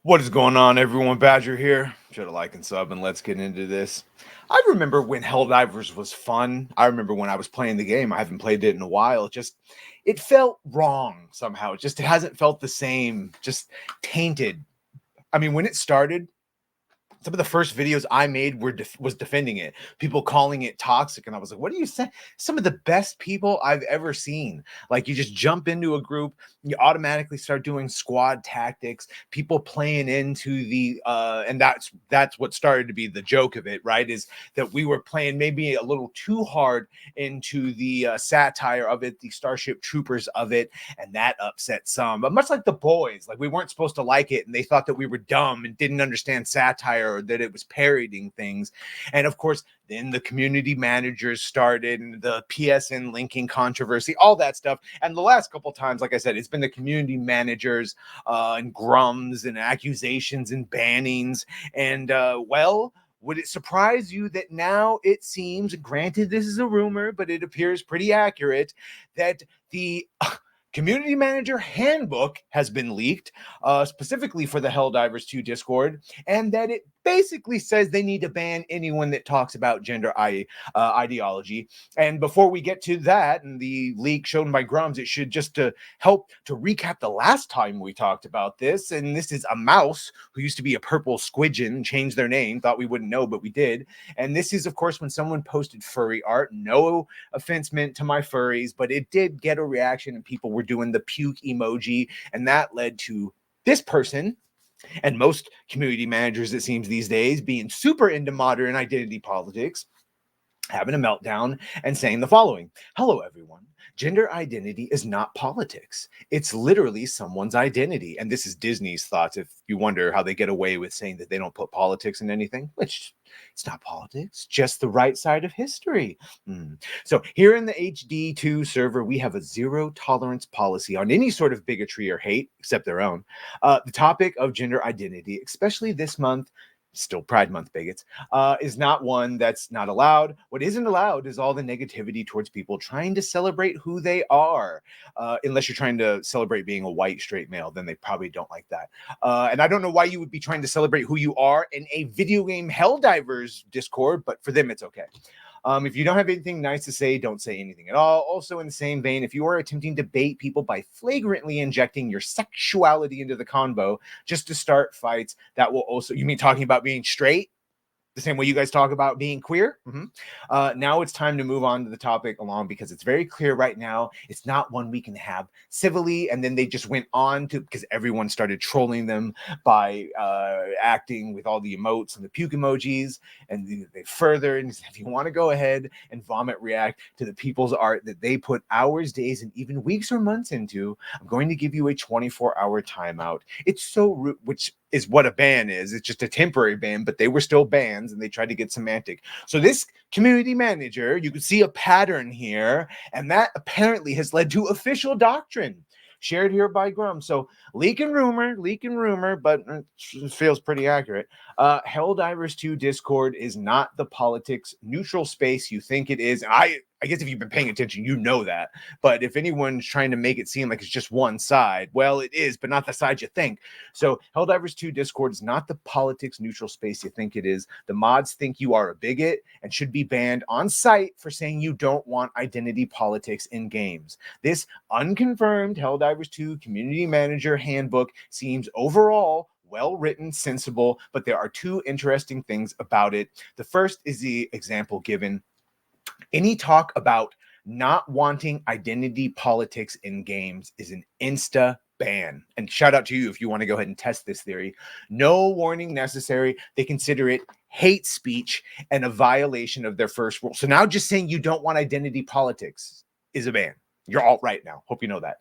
What is going on, everyone? Badger here. Should have like and sub, and let's get into this. I remember when Helldivers was fun. I remember when I was playing the game. I haven't played it in a while. It felt wrong somehow. It hasn't felt the same. Just tainted. I mean, when it started, some of the first videos I made was defending it. People calling it toxic, and I was like, "What are you saying?" Some of the best people I've ever seen. Like you just jump into a group, you automatically start doing squad tactics. People playing into and that's what started to be the joke of it, right? Is that we were playing maybe a little too hard into the satire of it, the Starship Troopers of it, and that upset some. But much like the boys, like we weren't supposed to like it, and they thought that we were dumb and didn't understand satire or that it was parodying things. And of course, then the community managers started and the PSN linking controversy, all that stuff. And the last couple times, like I said, it's been the community managers and grums and accusations and bannings. And would it surprise you that now it seems, granted this is a rumor, but it appears pretty accurate, that the community manager handbook has been leaked, specifically for the Helldivers 2 Discord, and that it basically says they need to ban anyone that talks about gender ideology. And before we get to that and the leak shown by Grums, it should just to help to recap the last time we talked about this. And this is a mouse who used to be a purple squidgen, changed their name, thought we wouldn't know, but we did. And this is, of course, when someone posted furry art. No offense meant to my furries, but it did get a reaction and people were doing the puke emoji, and that led to this person and most community managers, it seems these days, being super into modern identity politics, having a meltdown and saying the following: "Hello, everyone. Gender identity is not politics. It's literally someone's identity." And this is Disney's thoughts, if you wonder how they get away with saying that they don't put politics in anything, which it's not politics, just the right side of history. So here in the HD2 server, we have a zero tolerance policy on any sort of bigotry or hate, except their own. The topic of gender identity, especially this month, still Pride Month, bigots, is not one that's not allowed. What isn't allowed is all the negativity towards people trying to celebrate who they are. Unless you're trying to celebrate being a white straight male, then they probably don't like that. And I don't know why you would be trying to celebrate who you are in a video game Helldivers Discord, but for them, it's okay. If you don't have anything nice to say, don't say anything at all. Also, in the same vein, if you are attempting to bait people by flagrantly injecting your sexuality into the convo just to start fights, that will also, you mean talking about being straight? The same way you guys talk about being queer. Now it's time to move on to the topic along, because it's very clear right now it's not one we can have civilly. And then they just went on to, because everyone started trolling them by acting with all the emotes and the puke emojis, and they further, and if you want to go ahead and vomit react to the people's art that they put hours, days, and even weeks or months into, I'm going to give you a 24-hour timeout. It's so rude, which is what a ban is. It's just a temporary ban, but they were still bans and they tried to get semantic. So this community manager, you can see a pattern here, and that apparently has led to official doctrine shared here by Grum. So leaking rumor, but it feels pretty accurate. Helldivers 2 Discord is not the politics neutral space you think it is. I guess if you've been paying attention, you know that. But if anyone's trying to make it seem like it's just one side, well, it is, but not the side you think. So Helldivers 2 Discord is not the politics neutral space you think it is. The mods think you are a bigot and should be banned on site for saying you don't want identity politics in games. This unconfirmed Helldivers 2 community manager handbook seems overall well written, sensible, but there are two interesting things about it. The first is the example given. Any talk about not wanting identity politics in games is an insta ban. And shout out to you if you want to go ahead and test this theory. No warning necessary. They consider it hate speech and a violation of their first rule. So now just saying you don't want identity politics is a ban. You're all right now. Hope you know that.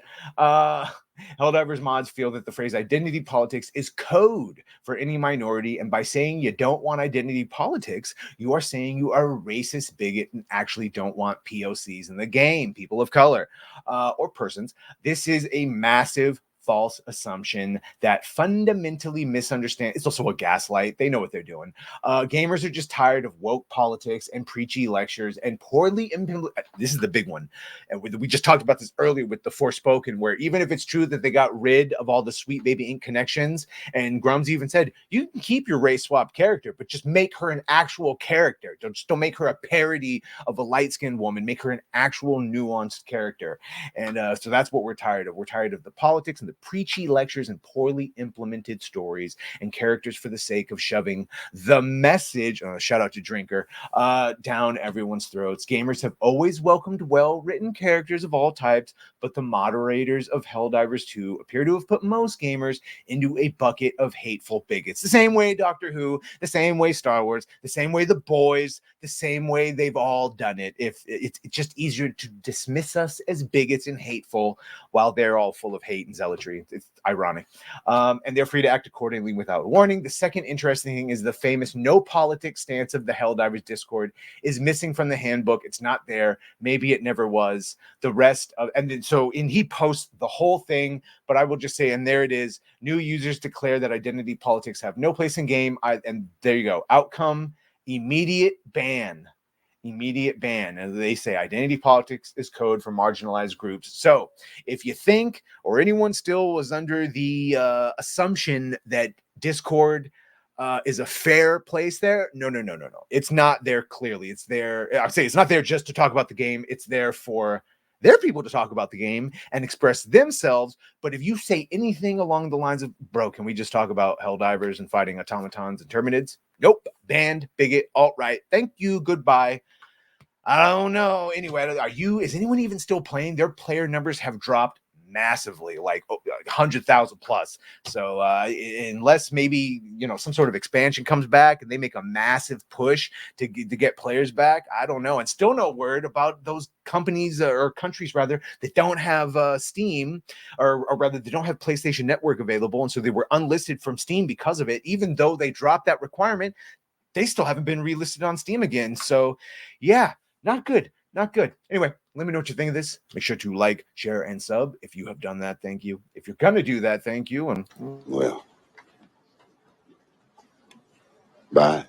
Helldivers mods feel that the phrase identity politics is code for any minority, and by saying you don't want identity politics, you are saying you are a racist bigot and actually don't want POCs in the game, people of color or persons. This is a massive false assumption that fundamentally misunderstand. It's also a gaslight. They know what they're doing. Gamers are just tired of woke politics and preachy lectures and poorly implemented. This is the big one. And we just talked about this earlier with the Forspoken, where even if it's true that they got rid of all the Sweet Baby Ink connections, and Grums even said, you can keep your race swap character, but just make her an actual character. Don't make her a parody of a light-skinned woman. Make her an actual nuanced character. And so that's what we're tired of. We're tired of the politics and the preachy lectures and poorly implemented stories and characters for the sake of shoving the message, shout out to Drinker, down everyone's throats. Gamers have always welcomed well-written characters of all types, but the moderators of Helldivers 2 appear to have put most gamers into a bucket of hateful bigots. The same way Doctor Who, the same way Star Wars, the same way The Boys, the same way they've all done it. If it's just easier to dismiss us as bigots and hateful while they're all full of hate and zealotry. It's ironic. And they're free to act accordingly without warning. The second interesting thing is the famous no politics stance of the Helldivers Discord is missing from the handbook. It's not there. Maybe it never was. The rest of, and then so he posts the whole thing, but I will just say, and there it is. New users declare that identity politics have no place in game. And there you go. Outcome, immediate ban. Immediate ban. As they say, identity politics is code for marginalized groups. So if you think, or anyone still was under the assumption that Discord is a fair place there, no. It's not there clearly. It's there. I'd say it's not there just to talk about the game. It's there for their people to talk about the game and express themselves. But if you say anything along the lines of, bro, can we just talk about Helldivers and fighting automatons and terminids? Nope. Banned, bigot, alt-right. Thank you. Goodbye. I don't know. Anyway, is anyone even still playing? Their player numbers have dropped massively, like 100,000 plus. So unless maybe, some sort of expansion comes back and they make a massive push to get players back, I don't know. And still no word about those companies or countries rather that don't have Steam or rather they don't have PlayStation Network available. And so they were unlisted from Steam because of it. Even though they dropped that requirement, they still haven't been relisted on Steam again. So yeah, not good. Not good. Anyway, let me know what you think of this. Make sure to like, share, and sub. If you have done that, thank you. If you're going to do that, thank you. And well, bye.